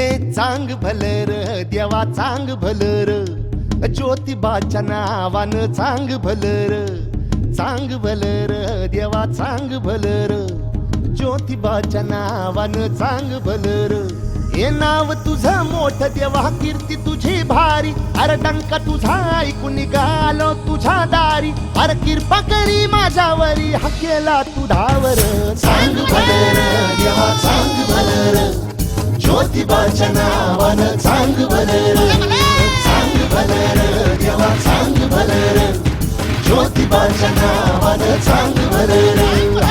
चांग भलर देवा चांग भलर ज्योतिबाच्या नावानं चांग भलर देवा चांग भलर ज्योतिबाच्या नावानं चांग भलर हे नाव तुझं मोठ देवा कीर्ती तुझी भारी अरे डंका तुझा ऐकून निघालो तुझ्या दारी अरे कृपा करी माझ्यावरी हा केला तू धावर चांग भलर देवा चांग भलर ज्योतिबाच्या नावानं चांग भलर देवा चांग भलर ज्योतिबाच्या नावानं चांग भलर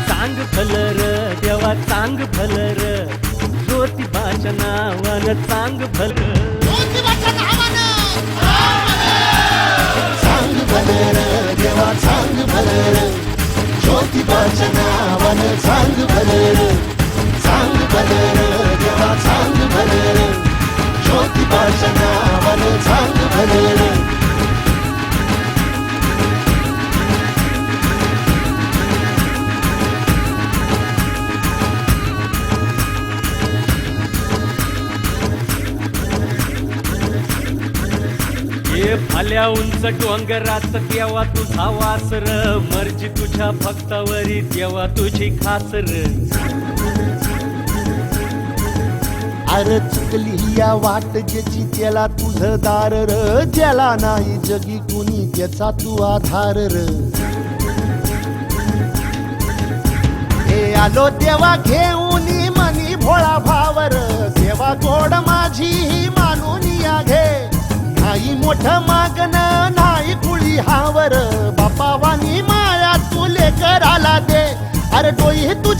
चांग भलर देवा चांग भलर ज्योतिबाच्या नावानं चांग भलर चांग भलर देवा चांग भलर ज्योतिबाच्या नावानं चांग भलर देवा चांग भलर ज्योतिबाच्या नावानं चांग भलर ये फाल्या उंच डोंगरात देवा तुझा वासर मर्जी तुझ्या भक्तावरी देवा तुझी खासर अरे चुकली या वाट ज्याची त्याला तुझं दार र ज्याला नाही जगी कुणी त्याचा तू आधार र हे आलो देवा घेऊन मनी भोळा भावर देवा गोड माझी ही मानून या घे नाही मोठ मागण नाही कुळी हावर बापा वाणी माया तू लेकराला दे अरे डोई तू